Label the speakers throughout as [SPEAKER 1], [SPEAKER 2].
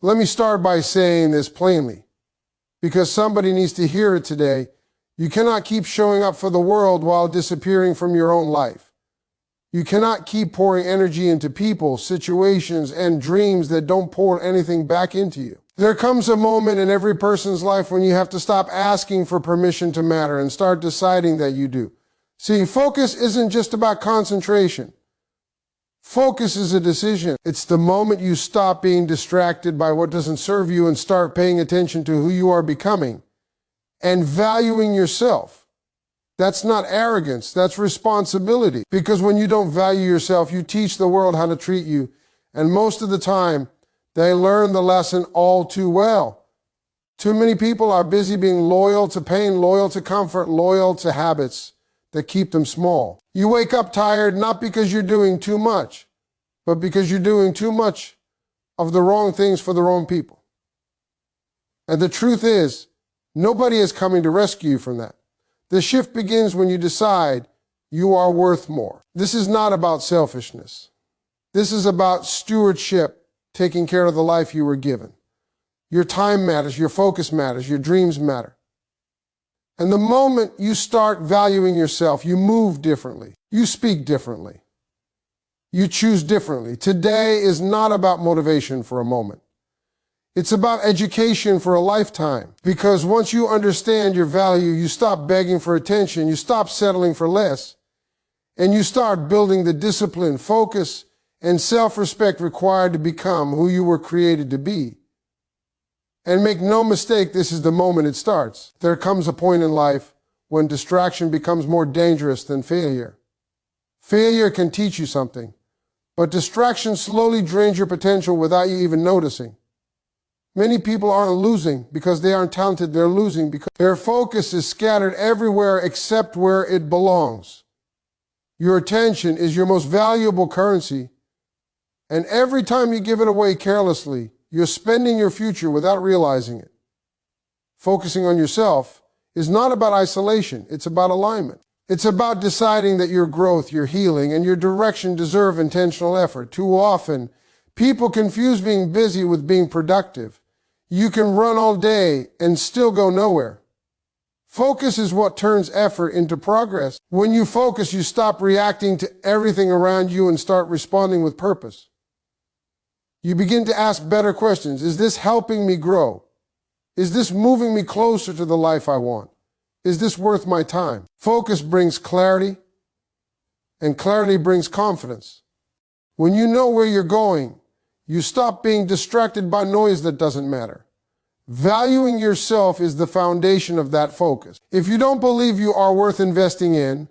[SPEAKER 1] Let me start by saying this plainly, because somebody needs to hear it today. You cannot keep showing up for the world while disappearing from your own life. You cannot keep pouring energy into people, situations, and dreams that don't pour anything back into you. There comes a moment in every person's life when you have to stop asking for permission to matter and start deciding that you do. See, focus isn't just about concentration. Focus is a decision. It's the moment you stop being distracted by what doesn't serve you and start paying attention to who you are becoming and valuing yourself. That's not arrogance, that's responsibility. Because when you don't value yourself, you teach the world how to treat you. And most of the time, they learn the lesson all too well. Too many people are busy being loyal to pain, loyal to comfort, loyal to habits that keep them small. You wake up tired not because you're doing too much, but because you're doing too much of the wrong things for the wrong people. And the truth is, nobody is coming to rescue you from that. The shift begins when you decide you are worth more. This is not about selfishness. This is about stewardship, taking care of the life you were given. Your time matters, your focus matters, your dreams matter. And the moment you start valuing yourself, you move differently. You speak differently. You choose differently. Today is not about motivation for a moment. It's about education for a lifetime. Because once you understand your value, you stop begging for attention, you stop settling for less, and you start building the discipline, focus, and self-respect required to become who you were created to be. And make no mistake, this is the moment it starts. There comes a point in life when distraction becomes more dangerous than failure. Failure can teach you something, but distraction slowly drains your potential without you even noticing. Many people aren't losing because they aren't talented, they're losing because their focus is scattered everywhere except where it belongs. Your attention is your most valuable currency, and every time you give it away carelessly, you're spending your future without realizing it. Focusing on yourself is not about isolation, it's about alignment. It's about deciding that your growth, your healing, and your direction deserve intentional effort. Too often, people confuse being busy with being productive. You can run all day and still go nowhere. Focus is what turns effort into progress. When you focus, you stop reacting to everything around you and start responding with purpose. You begin to ask better questions. Is this helping me grow? Is this moving me closer to the life I want? Is this worth my time? Focus brings clarity, and clarity brings confidence. When you know where you're going, you stop being distracted by noise that doesn't matter. Valuing yourself is the foundation of that focus. If you don't believe you are worth investing in,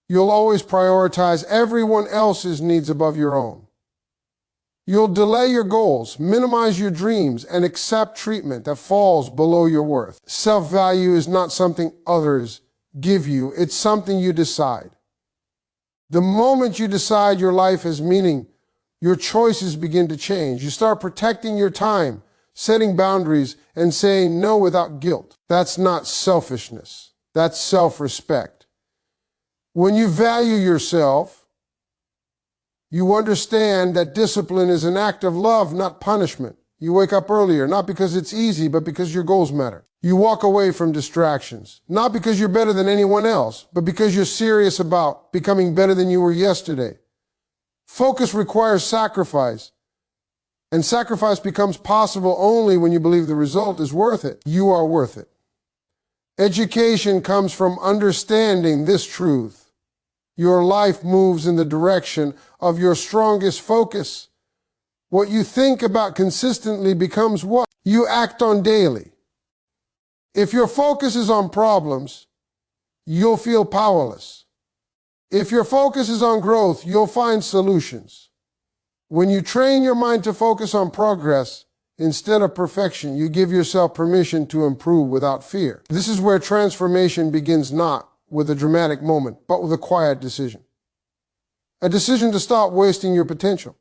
[SPEAKER 1] you'll always prioritize everyone else's needs above your own. You'll delay your goals, minimize your dreams, and accept treatment that falls below your worth. Self-value is not something others give you, it's something you decide. The moment you decide your life has meaning, your choices begin to change. You start protecting your time, setting boundaries, and saying no without guilt. That's not selfishness. That's self-respect. When you value yourself, you understand that discipline is an act of love, not punishment. You wake up earlier, not because it's easy, but because your goals matter. You walk away from distractions, not because you're better than anyone else, but because you're serious about becoming better than you were yesterday. Focus requires sacrifice, and sacrifice becomes possible only when you believe the result is worth it. You are worth it. Education comes from understanding this truth. Your life moves in the direction of your strongest focus. What you think about consistently becomes what you act on daily. If your focus is on problems, you'll feel powerless. If your focus is on growth, you'll find solutions. When you train your mind to focus on progress instead of perfection, you give yourself permission to improve without fear. This is where transformation begins, not with a dramatic moment, but with a quiet decision. A decision to stop wasting your potential.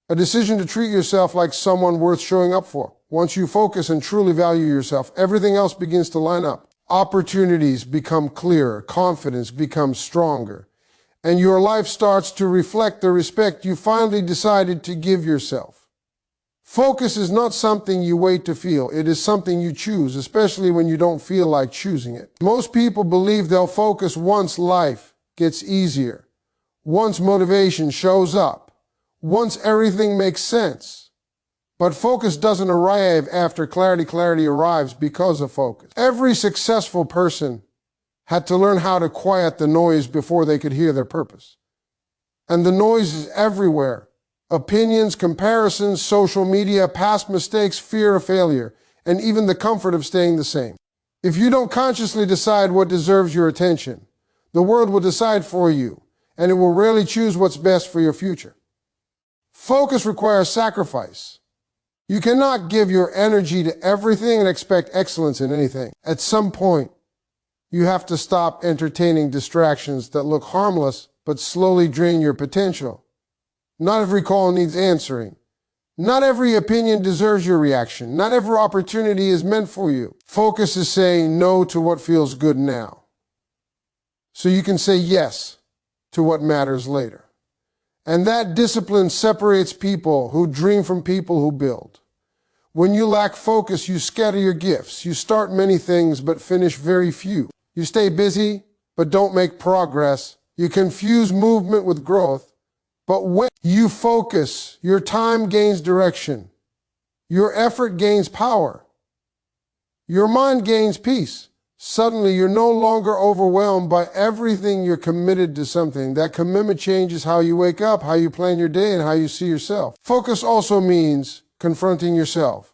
[SPEAKER 1] A decision to treat yourself like someone worth showing up for. Once you focus and truly value yourself, everything else begins to line up. Opportunities become clearer, confidence becomes stronger, and your life starts to reflect the respect you finally decided to give yourself. Focus is not something you wait to feel. It is something you choose, especially when you don't feel like choosing it. Most people believe they'll focus once life gets easier, once motivation shows up, once everything makes sense. But focus doesn't arrive after clarity. Clarity arrives because of focus. Every successful person had to learn how to quiet the noise before they could hear their purpose. And the noise is everywhere. Opinions, comparisons, social media, past mistakes, fear of failure, and even the comfort of staying the same. If you don't consciously decide what deserves your attention, the world will decide for you, and it will rarely choose what's best for your future. Focus requires sacrifice. You cannot give your energy to everything and expect excellence in anything. At some point, you have to stop entertaining distractions that look harmless but slowly drain your potential. Not every call needs answering. Not every opinion deserves your reaction. Not every opportunity is meant for you. Focus is saying no to what feels good now, so you can say yes to what matters later. And that discipline separates people who dream from people who build. When you lack focus, you scatter your gifts. You start many things but finish very few. You stay busy but don't make progress. You confuse movement with growth. But when you focus, your time gains direction. Your effort gains power. Your mind gains peace. Suddenly, you're no longer overwhelmed by everything. You're committed to something. That commitment changes how you wake up, how you plan your day, and how you see yourself. Focus also means confronting yourself.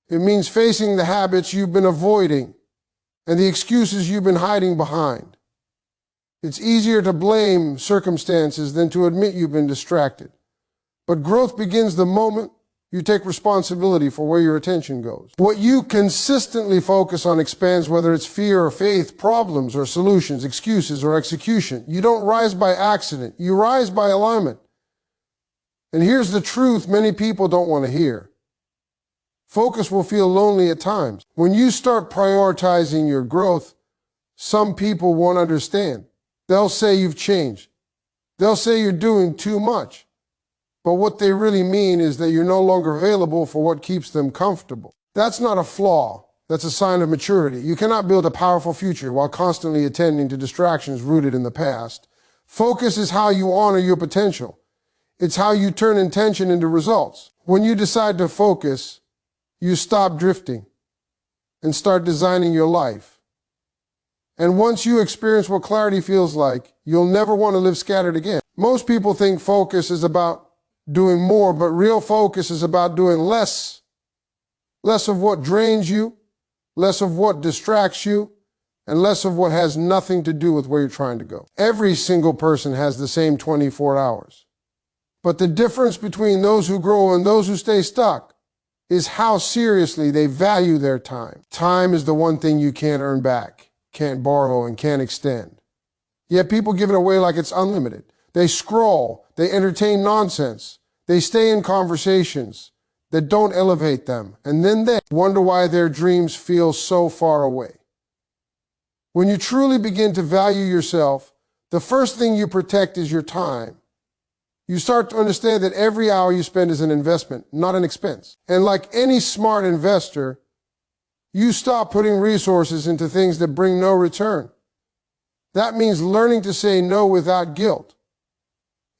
[SPEAKER 1] It means facing the habits you've been avoiding and the excuses you've been hiding behind. It's easier to blame circumstances than to admit you've been distracted. But growth begins the moment you take responsibility for where your attention goes. What you consistently focus on expands, whether it's fear or faith, problems or solutions, excuses or execution. You don't rise by accident. You rise by alignment. And here's the truth many people don't want to hear. Focus will feel lonely at times. When you start prioritizing your growth, some people won't understand. They'll say you've changed. They'll say you're doing too much. But what they really mean is that you're no longer available for what keeps them comfortable. That's not a flaw. That's a sign of maturity. You cannot build a powerful future while constantly attending to distractions rooted in the past. Focus is how you honor your potential. It's how you turn intention into results. When you decide to focus, you stop drifting and start designing your life. And once you experience what clarity feels like, you'll never want to live scattered again. Most people think focus is about doing more, but real focus is about doing less. Less of what drains you, less of what distracts you, and less of what has nothing to do with where you're trying to go. Every single person has the same 24 hours. But the difference between those who grow and those who stay stuck is how seriously they value their time. Time is the one thing you can't earn back, can't borrow, and can't extend. Yet people give it away like it's unlimited. They scroll, they entertain nonsense, they stay in conversations that don't elevate them, and then they wonder why their dreams feel so far away. When you truly begin to value yourself, the first thing you protect is your time. You start to understand that every hour you spend is an investment, not an expense. And like any smart investor, you stop putting resources into things that bring no return. That means learning to say no without guilt.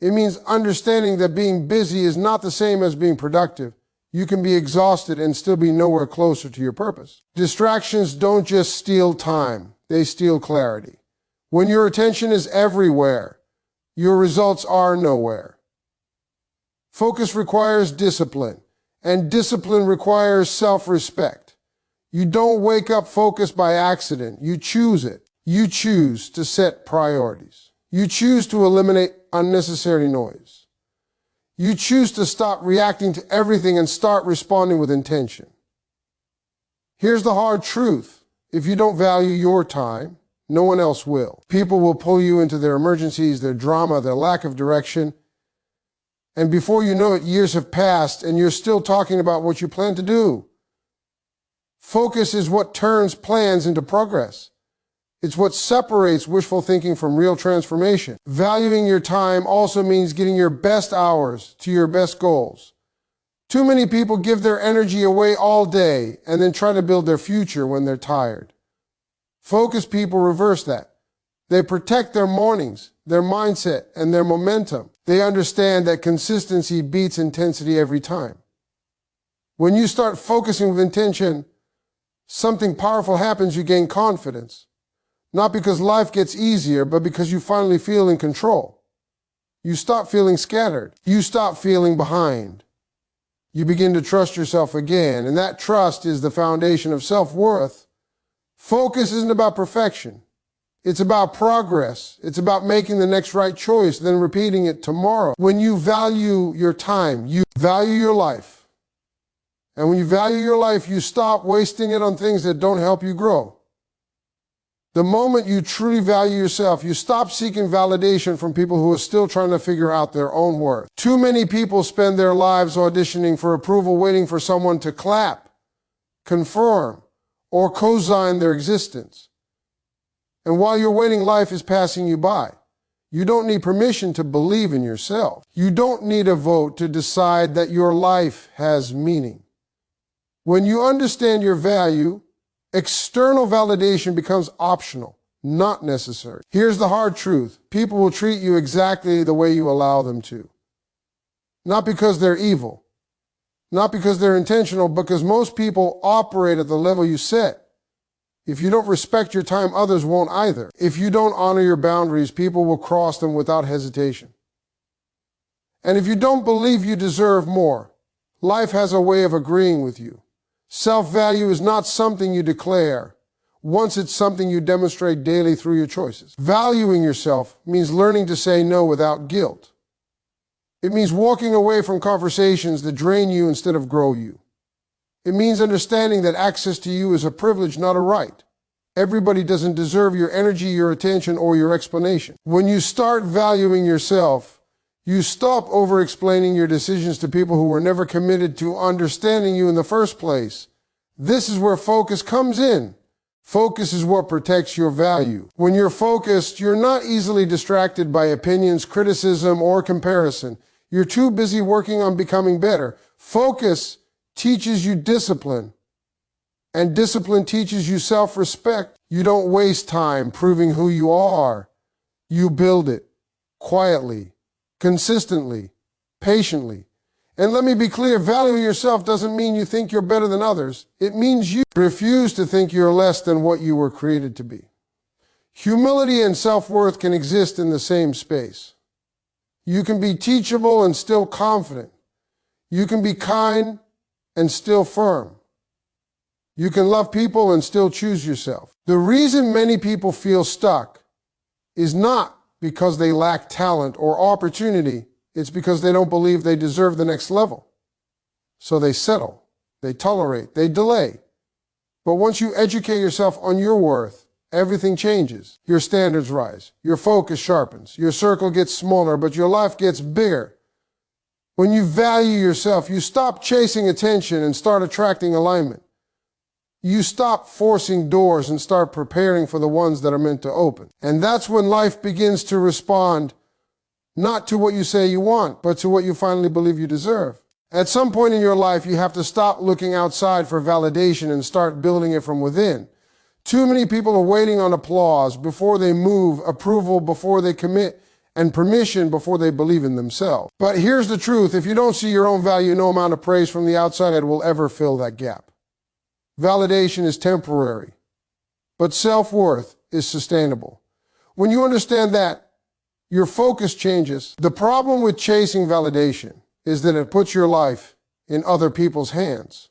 [SPEAKER 1] It means understanding that being busy is not the same as being productive. You can be exhausted and still be nowhere closer to your purpose. Distractions don't just steal time, they steal clarity. When your attention is everywhere, your results are nowhere. Focus requires discipline, and discipline requires self-respect. You don't wake up focused by accident. You choose it. You choose to set priorities. You choose to eliminate unnecessary noise. You choose to stop reacting to everything and start responding with intention. Here's the hard truth. If you don't value your time, no one else will. People will pull you into their emergencies, their drama, their lack of direction. And before you know it, years have passed and you're still talking about what you plan to do. Focus is what turns plans into progress. It's what separates wishful thinking from real transformation. Valuing your time also means getting your best hours to your best goals. Too many people give their energy away all day and then try to build their future when they're tired. Focused people reverse that. They protect their mornings, their mindset, and their momentum. They understand that consistency beats intensity every time. When you start focusing with intention, something powerful happens. You gain confidence. Not because life gets easier, but because you finally feel in control. You stop feeling scattered. You stop feeling behind. You begin to trust yourself again, and that trust is the foundation of self-worth. Focus isn't about perfection. It's about progress. It's about making the next right choice, then repeating it tomorrow. When you value your time, you value your life. And when you value your life, you stop wasting it on things that don't help you grow. The moment you truly value yourself, you stop seeking validation from people who are still trying to figure out their own worth. Too many people spend their lives auditioning for approval, waiting for someone to clap, confirm, or co-sign their existence. And while you're waiting, life is passing you by. You don't need permission to believe in yourself. You don't need a vote to decide that your life has meaning. When you understand your value, external validation becomes optional, not necessary. Here's the hard truth. People will treat you exactly the way you allow them to. Not because they're evil, not because they're intentional, because most people operate at the level you set. If you don't respect your time, others won't either. If you don't honor your boundaries, people will cross them without hesitation. And if you don't believe you deserve more, life has a way of agreeing with you. Self-value is not something you declare. Once it's something you demonstrate daily through your choices. Valuing yourself means learning to say no without guilt. It means walking away from conversations that drain you instead of grow you. It means understanding that access to you is a privilege, not a right. Everybody doesn't deserve your energy, your attention, or your explanation. When you start valuing yourself, you stop over-explaining your decisions to people who were never committed to understanding you in the first place. This is where focus comes in. Focus is what protects your value. When you're focused, you're not easily distracted by opinions, criticism, or comparison. You're too busy working on becoming better. Focus teaches you discipline, and discipline teaches you self-respect. You don't waste time proving who you are. You build it quietly, consistently, patiently. And let me be clear, valuing yourself doesn't mean you think you're better than others. It means you refuse to think you're less than what you were created to be. Humility and self-worth can exist in the same space. You can be teachable and still confident. You can be kind and still firm. You can love people and still choose yourself. The reason many people feel stuck is not because they lack talent or opportunity. It's because they don't believe they deserve the next level. So they settle, they tolerate, they delay. But once you educate yourself on your worth, everything changes. Your standards rise, your focus sharpens, your circle gets smaller, but your life gets bigger. When you value yourself, you stop chasing attention and start attracting alignment. You stop forcing doors and start preparing for the ones that are meant to open. And that's when life begins to respond not to what you say you want, but to what you finally believe you deserve. At some point in your life, you have to stop looking outside for validation and start building it from within. Too many people are waiting on applause before they move, approval before they commit, and permission before they believe in themselves. But here's the truth. If you don't see your own value, no amount of praise from the outside will ever fill that gap. Validation is temporary, but self-worth is sustainable. When you understand that, your focus changes. The problem with chasing validation is that it puts your life in other people's hands.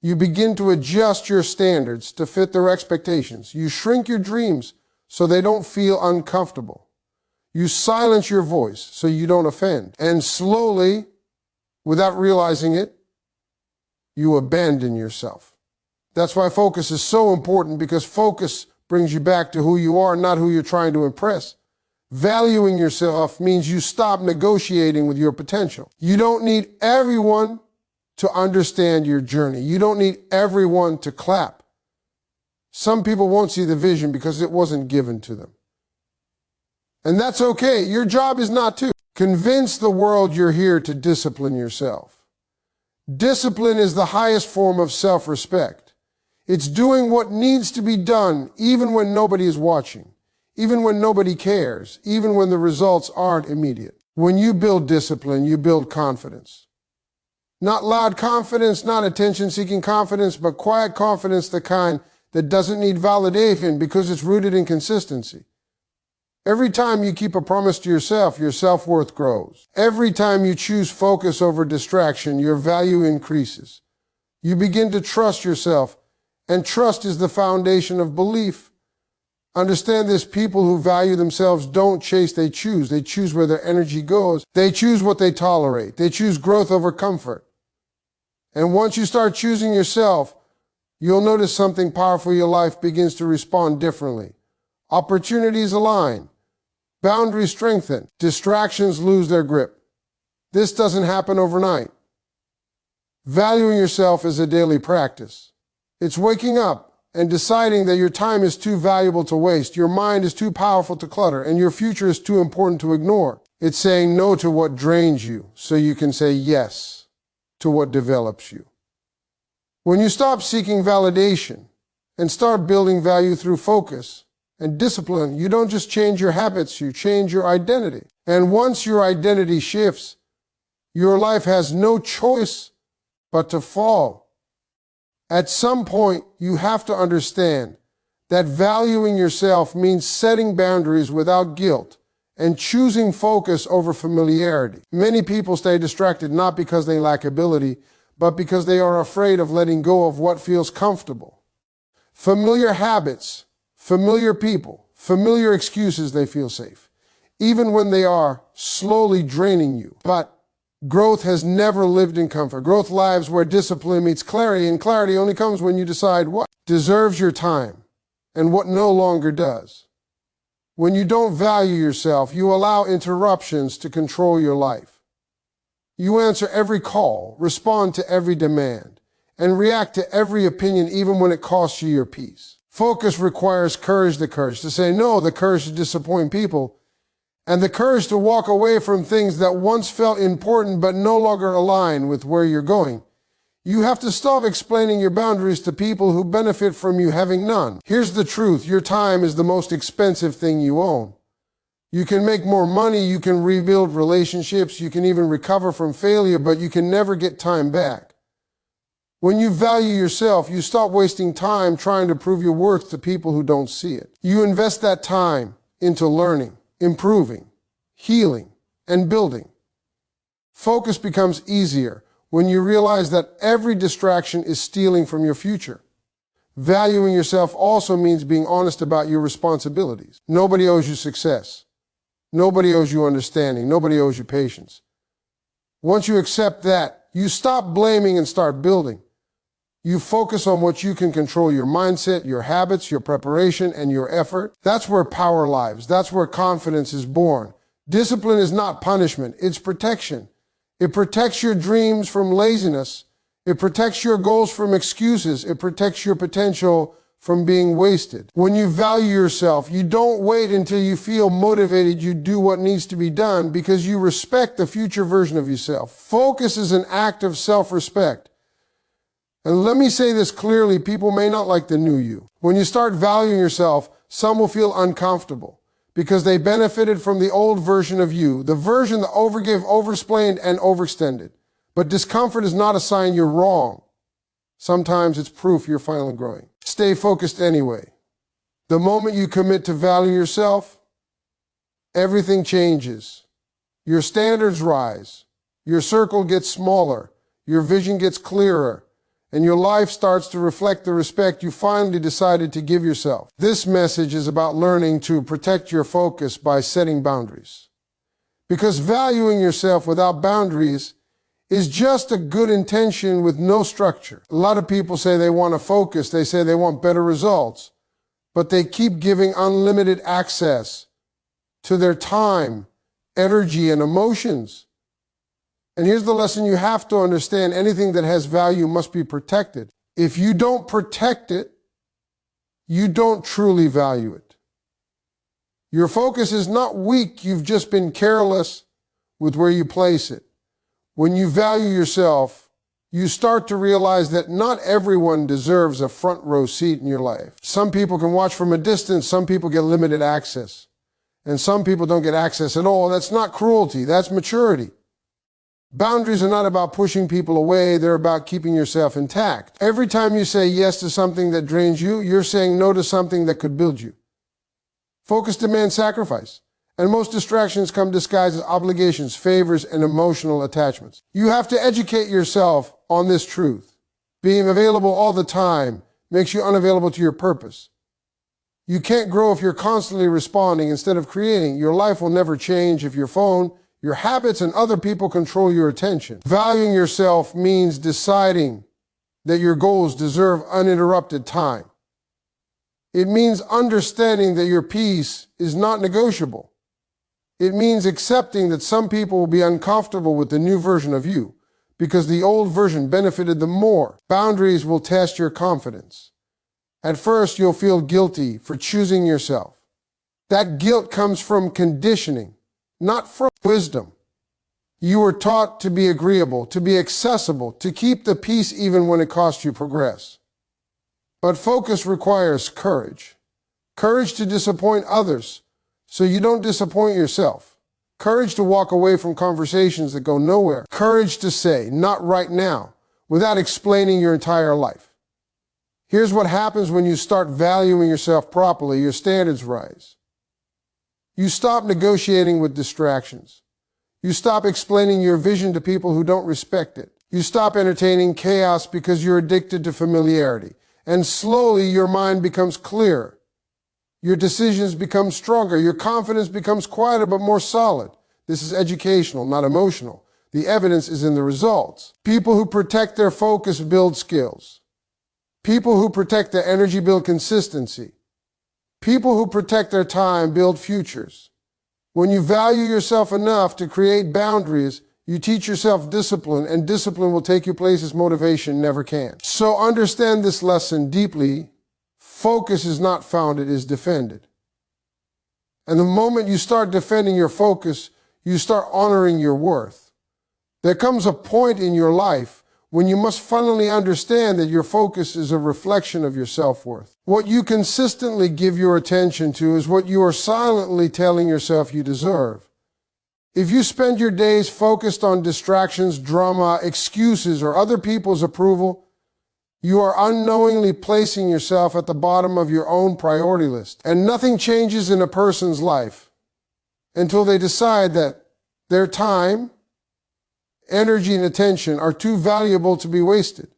[SPEAKER 1] You begin to adjust your standards to fit their expectations. You shrink your dreams so they don't feel uncomfortable. You silence your voice so you don't offend. And slowly, without realizing it, you abandon yourself. That's why focus is so important, because focus brings you back to who you are, not who you're trying to impress. Valuing yourself means you stop negotiating with your potential. You don't need everyone to understand your journey. You don't need everyone to clap. Some people won't see the vision because it wasn't given to them. And that's okay. Your job is not to convince the world you're here to discipline yourself. Discipline is the highest form of self-respect. It's doing what needs to be done even when nobody is watching, even when nobody cares, even when the results aren't immediate. When you build discipline, you build confidence. Not loud confidence, not attention-seeking confidence, but quiet confidence, the kind that doesn't need validation because it's rooted in consistency. Every time you keep a promise to yourself, your self-worth grows. Every time you choose focus over distraction, your value increases. You begin to trust yourself, and trust is the foundation of belief. Understand this, people who value themselves don't chase, they choose. They choose where their energy goes. They choose what they tolerate. They choose growth over comfort. And once you start choosing yourself, you'll notice something powerful. Your life begins to respond differently. Opportunities align. Boundaries strengthen. Distractions lose their grip. This doesn't happen overnight. Valuing yourself is a daily practice. It's waking up and deciding that your time is too valuable to waste, your mind is too powerful to clutter, and your future is too important to ignore. It's saying no to what drains you so you can say yes to what develops you. When you stop seeking validation and start building value through focus and discipline, you don't just change your habits, you change your identity. And once your identity shifts, your life has no choice but to fall. At some point, you have to understand that valuing yourself means setting boundaries without guilt and choosing focus over familiarity. Many people stay distracted not because they lack ability, but because they are afraid of letting go of what feels comfortable. Familiar habits, familiar people, familiar excuses, they feel safe, even when they are slowly draining you. But growth has never lived in comfort. Growth lives where discipline meets clarity, and clarity only comes when you decide what deserves your time and what no longer does. When you don't value yourself, you allow interruptions to control your life. You answer every call, respond to every demand, and react to every opinion even when it costs you your peace. Focus requires courage, the courage to say no, the courage to disappoint people, and the courage to walk away from things that once felt important but no longer align with where you're going. You have to stop explaining your boundaries to people who benefit from you having none. Here's the truth, your time is the most expensive thing you own. You can make more money, you can rebuild relationships, you can even recover from failure, but you can never get time back. When you value yourself, you stop wasting time trying to prove your worth to people who don't see it. You invest that time into learning, improving, healing, and building. Focus becomes easier when you realize that every distraction is stealing from your future. Valuing yourself also means being honest about your responsibilities. Nobody owes you success. Nobody owes you understanding. Nobody owes you patience. Once you accept that, you stop blaming and start building. You focus on what you can control, your mindset, your habits, your preparation, and your effort. That's where power lives. That's where confidence is born. Discipline is not punishment, it's protection. It protects your dreams from laziness. It protects your goals from excuses. It protects your potential from being wasted. When you value yourself, you don't wait until you feel motivated. You do what needs to be done because you respect the future version of yourself. Focus is an act of self-respect. And let me say this clearly, people may not like the new you. When you start valuing yourself, some will feel uncomfortable because they benefited from the old version of you, the version that overgave, overexplained, and overextended. But discomfort is not a sign you're wrong. Sometimes it's proof you're finally growing. Stay focused anyway. The moment you commit to value yourself, everything changes. Your standards rise. Your circle gets smaller. Your vision gets clearer. And your life starts to reflect the respect you finally decided to give yourself. This message is about learning to protect your focus by setting boundaries. Because valuing yourself without boundaries is just a good intention with no structure. A lot of people say they want to focus, they say they want better results, but they keep giving unlimited access to their time, energy, and emotions. And here's the lesson you have to understand. Anything that has value must be protected. If you don't protect it, you don't truly value it. Your focus is not weak. You've just been careless with where you place it. When you value yourself, you start to realize that not everyone deserves a front row seat in your life. Some people can watch from a distance, some people get limited access, and some people don't get access at all. That's not cruelty, that's maturity. Boundaries are not about pushing people away, they're about keeping yourself intact. Every time you say yes to something that drains you, you're saying no to something that could build you. Focus demands sacrifice, and most distractions come disguised as obligations, favors, and emotional attachments. You have to educate yourself on this truth. Being available all the time makes you unavailable to your purpose. You can't grow if you're constantly responding instead of creating. Your life will never change if your phone, your habits, and other people control your attention. Valuing yourself means deciding that your goals deserve uninterrupted time. It means understanding that your peace is not negotiable. It means accepting that some people will be uncomfortable with the new version of you because the old version benefited them more. Boundaries will test your confidence. At first, you'll feel guilty for choosing yourself. That guilt comes from conditioning, not from wisdom. You were taught to be agreeable, to be accessible, to keep the peace even when it costs you progress. But focus requires courage. Courage to disappoint others so you don't disappoint yourself. Courage to walk away from conversations that go nowhere. Courage to say, not right now, without explaining your entire life. Here's what happens when you start valuing yourself properly. Your standards rise. You stop negotiating with distractions. You stop explaining your vision to people who don't respect it. You stop entertaining chaos because you're addicted to familiarity. And slowly your mind becomes clearer. Your decisions become stronger. Your confidence becomes quieter but more solid. This is educational, not emotional. The evidence is in the results. People who protect their focus build skills. People who protect their energy build consistency. People who protect their time build futures. When you value yourself enough to create boundaries, you teach yourself discipline, and discipline will take you places motivation never can. So understand this lesson deeply. Focus is not found, it is defended. And the moment you start defending your focus, you start honoring your worth. There comes a point in your life when you must finally understand that your focus is a reflection of your self-worth. What you consistently give your attention to is what you are silently telling yourself you deserve. If you spend your days focused on distractions, drama, excuses, or other people's approval, you are unknowingly placing yourself at the bottom of your own priority list. And nothing changes in a person's life until they decide that their time, energy, and attention are too valuable to be wasted.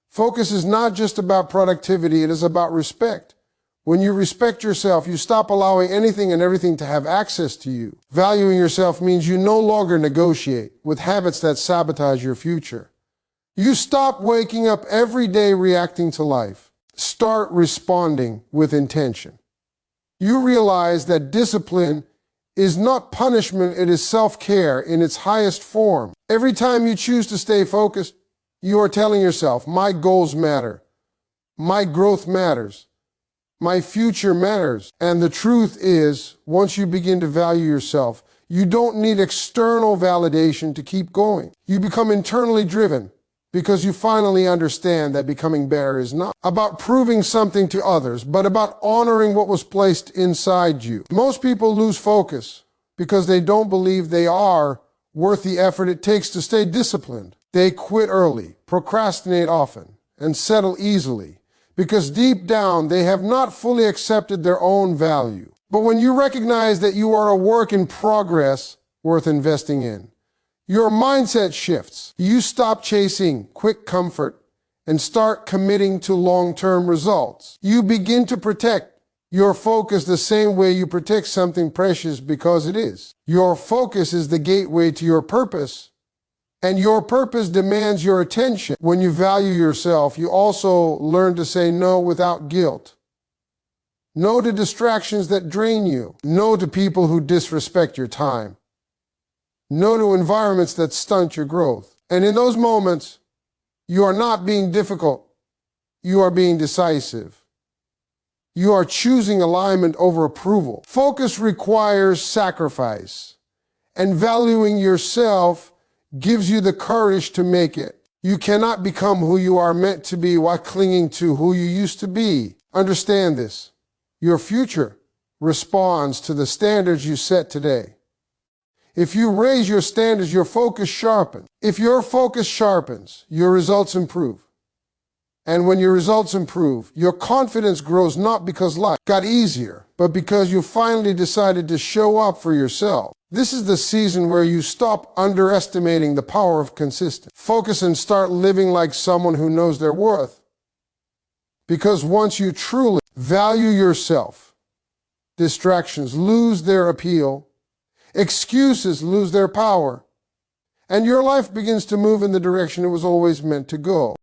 [SPEAKER 1] Focus is not just about productivity, it is about respect. When you respect yourself, you stop allowing anything and everything to have access to you. Valuing yourself means you no longer negotiate with habits that sabotage your future. You stop waking up every day reacting to life. Start responding with intention. You realize that discipline is not punishment, it is self-care in its highest form. Every time you choose to stay focused, you are telling yourself, my goals matter, my growth matters, my future matters. And the truth is, once you begin to value yourself, you don't need external validation to keep going. You become internally driven because you finally understand that becoming better is not about proving something to others, but about honoring what was placed inside you. Most people lose focus because they don't believe they are worth the effort it takes to stay disciplined. They quit early, procrastinate often, and settle easily because deep down they have not fully accepted their own value. But when you recognize that you are a work in progress worth investing in, your mindset shifts. You stop chasing quick comfort and start committing to long-term results. You begin to protect your focus the same way you protect something precious because it is. Your focus is the gateway to your purpose, and your purpose demands your attention. When you value yourself, you also learn to say no without guilt. No to distractions that drain you. No to people who disrespect your time. No to environments that stunt your growth. And in those moments, you are not being difficult. You are being decisive. You are choosing alignment over approval. Focus requires sacrifice, and valuing yourself gives you the courage to make it. You cannot become who you are meant to be while clinging to who you used to be. Understand this. Your future responds to the standards you set today. If you raise your standards, your focus sharpens. If your focus sharpens, your results improve. And when your results improve, your confidence grows not because life got easier, but because you finally decided to show up for yourself. This is the season where you stop underestimating the power of consistency. Focus and start living like someone who knows their worth. Because once you truly value yourself, distractions lose their appeal, excuses lose their power, and your life begins to move in the direction it was always meant to go.